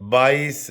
22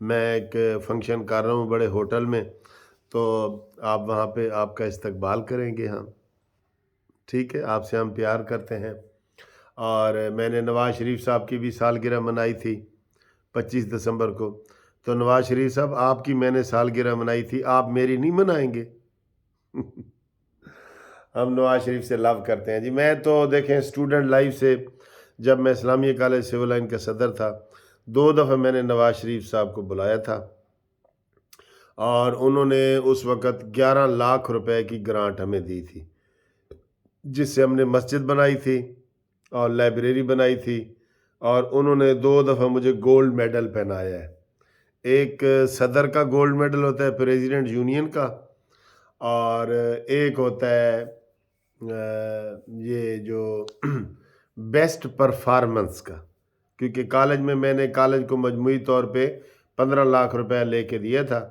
میں ایک فنکشن کر رہا ہوں بڑے ہوٹل میں، تو آپ وہاں پہ آپ کا استقبال کریں گے ہم، ٹھیک ہے؟ آپ سے ہم پیار کرتے ہیں۔ اور میں نے نواز شریف صاحب کی بھی سالگرہ منائی تھی 25 دسمبر کو، تو نواز شریف صاحب آپ کی میں نے سالگرہ منائی تھی، آپ میری نہیں منائیں گے؟ ہم نواز شریف سے لو کرتے ہیں جی۔ میں تو دیکھیں اسٹوڈنٹ لائف سے، جب میں اسلامیہ کالج سول لائن کا صدر تھا، 2 دفعہ میں نے نواز شریف صاحب کو بلایا تھا، اور انہوں نے اس وقت 11 لاکھ روپے کی گرانٹ ہمیں دی تھی، جس سے ہم نے مسجد بنائی تھی اور لائبریری بنائی تھی، اور انہوں نے 2 دفعہ مجھے گولڈ میڈل پہنایا ہے۔ ایک صدر کا گولڈ میڈل ہوتا ہے پریزیڈنٹ یونین کا، اور ایک ہوتا ہے یہ جو بیسٹ پرفارمنس کا، کیونکہ کالج میں نے کالج کو مجموعی طور پہ 15 لاکھ روپے لے کے دیا تھا،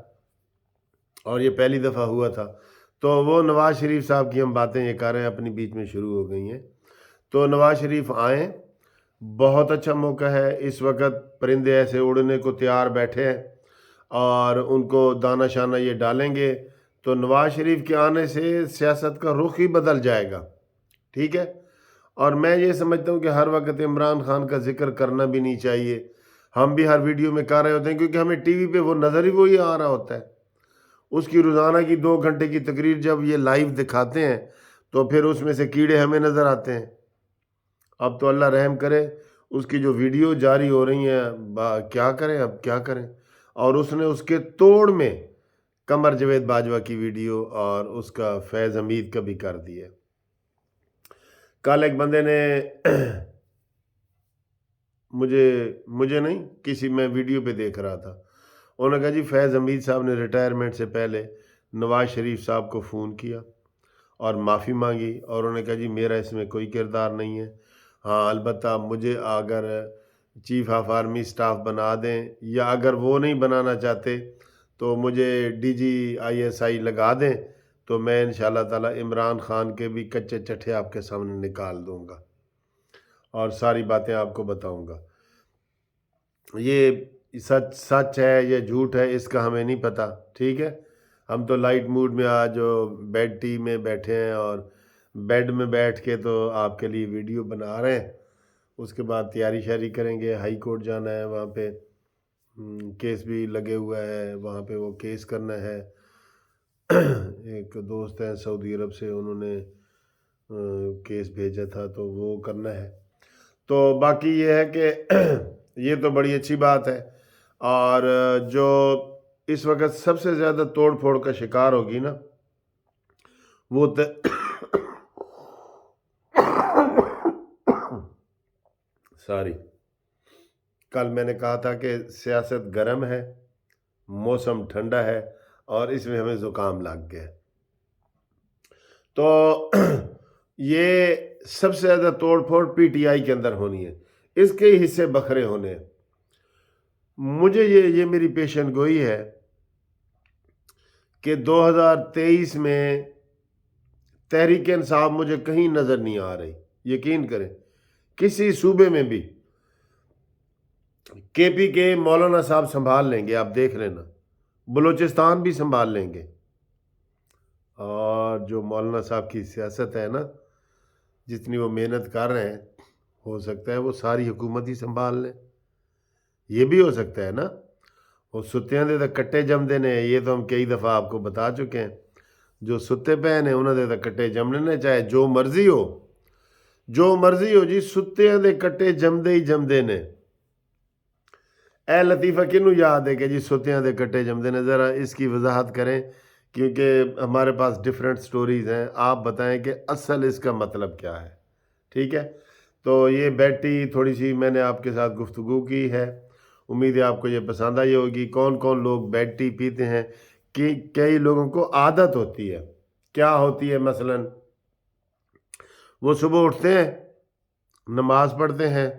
اور یہ پہلی دفعہ ہوا تھا۔ تو وہ نواز شریف صاحب کی ہم باتیں یہ کر رہے ہیں اپنی بیچ میں شروع ہو گئی ہیں، تو نواز شریف آئیں، بہت اچھا موقع ہے اس وقت، پرندے ایسے اڑنے کو تیار بیٹھے ہیں، اور ان کو دانہ شانہ یہ ڈالیں گے تو نواز شریف کے آنے سے سیاست کا رخ ہی بدل جائے گا، ٹھیک ہے؟ اور میں یہ سمجھتا ہوں کہ ہر وقت عمران خان کا ذکر کرنا بھی نہیں چاہیے، ہم بھی ہر ویڈیو میں کر رہے ہوتے ہیں، کیونکہ ہمیں ٹی وی پہ وہ نظر ہی وہی آ رہا ہوتا ہے، اس کی روزانہ کی 2 گھنٹے کی تقریر جب یہ لائیو دکھاتے ہیں تو پھر اس میں سے کیڑے ہمیں نظر آتے ہیں۔ اب تو اللہ رحم کرے، اس کی جو ویڈیو جاری ہو رہی ہیں، کیا کریں، اب کیا کریں؟ اور اس نے اس کے توڑ میں قمر جاوید باجوہ کی ویڈیو اور اس کا فیض حمید کا بھی کر دیا۔ کل ایک بندے نے مجھے نہیں، کسی میں ویڈیو پہ دیکھ رہا تھا، انہوں نے کہا جی فیض حمید صاحب نے ریٹائرمنٹ سے پہلے نواز شریف صاحب کو فون کیا اور معافی مانگی، اور انہوں نے کہا جی میرا اس میں کوئی کردار نہیں ہے، ہاں البتہ مجھے اگر چیف آف آرمی سٹاف بنا دیں، یا اگر وہ نہیں بنانا چاہتے تو مجھے DGISI لگا دیں، تو میں انشاءاللہ تعالی عمران خان کے بھی کچے چٹھے آپ کے سامنے نکال دوں گا اور ساری باتیں آپ کو بتاؤں گا۔ یہ سچ ہے یا جھوٹ ہے اس کا ہمیں نہیں پتہ، ٹھیک ہے؟ ہم تو لائٹ موڈ میں آج بیڈ ٹی میں بیٹھے ہیں، اور بیڈ میں بیٹھ کے تو آپ کے لیے ویڈیو بنا رہے ہیں، اس کے بعد تیاری شیاری کریں گے، ہائی کورٹ جانا ہے، وہاں پہ کیس بھی لگے ہوا ہے، وہاں پہ وہ کیس کرنا ہے۔ ایک دوست ہیں سعودی عرب سے، انہوں نے کیس بھیجا تھا تو وہ کرنا ہے۔ تو باقی یہ ہے کہ یہ تو بڑی اچھی بات ہے، اور جو اس وقت سب سے زیادہ توڑ پھوڑ کا شکار ہوگی نا، وہ ساری کل میں نے کہا تھا کہ سیاست گرم ہے، موسم ٹھنڈا ہے، اور اس میں ہمیں زکام لگ گیا، تو یہ سب سے زیادہ توڑ پھوڑ PTI کے اندر ہونی ہے، اس کے حصے بکھرے ہونے ہیں۔ مجھے یہ میری پیشن گوئی ہے کہ 2023 میں تحریک انصاف مجھے کہیں نظر نہیں آ رہی، یقین کریں کسی صوبے میں بھی۔ KP کے مولانا صاحب سنبھال لیں گے، آپ دیکھ لینا، بلوچستان بھی سنبھال لیں گے، اور جو مولانا صاحب کی سیاست ہے نا، جتنی وہ محنت کر رہے ہیں، ہو سکتا ہے وہ ساری حکومت ہی سنبھال لیں، یہ بھی ہو سکتا ہے نا۔ وہ ستیاں دے تو کٹے جمدے نے، یہ تو ہم کئی دفعہ آپ کو بتا چکے ہیں، جو ستے پے نے انہوں دے تو کٹے جمنے نے، چاہے جو مرضی ہو جی، ستیاں دے کٹے جمدے ہی جمدے نے۔ اے لطیفہ کنوں یاد ہے کہ جی ستیاں دے کٹے جمدے نے؟ ذرا اس کی وضاحت کریں، کیونکہ ہمارے پاس ڈیفرنٹ سٹوریز ہیں، آپ بتائیں کہ اصل اس کا مطلب کیا ہے، ٹھیک ہے؟ تو یہ بیٹی تھوڑی سی میں نے آپ کے ساتھ گفتگو کی ہے، امید ہے آپ کو یہ پسند آئی ہوگی۔ کون کون لوگ بیڈ ٹی پیتے ہیں؟ کہ کئی لوگوں کو عادت ہوتی ہے، کیا ہوتی ہے؟ مثلا وہ صبح اٹھتے ہیں، نماز پڑھتے ہیں،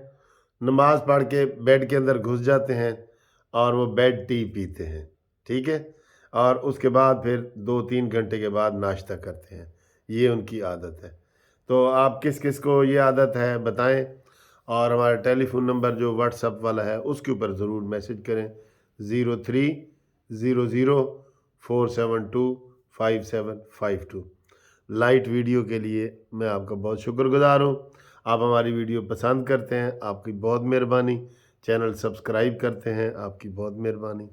نماز پڑھ کے بیڈ کے اندر گھس جاتے ہیں اور وہ بیڈ ٹی پیتے ہیں، ٹھیک ہے؟ اور اس کے بعد پھر 2-3 گھنٹے کے بعد ناشتہ کرتے ہیں، یہ ان کی عادت ہے۔ تو آپ کس کس کو یہ عادت ہے بتائیں، اور ہمارا ٹیلی فون نمبر جو واٹس ایپ والا ہے اس کے اوپر ضرور میسج کریں 0300472552। لائٹ ویڈیو کے لیے میں آپ کا بہت شکر گزار ہوں. آپ ہماری ویڈیو پسند کرتے ہیں، آپ کی بہت مہربانی. چینل سبسکرائب کرتے ہیں، آپ کی بہت مہربانی.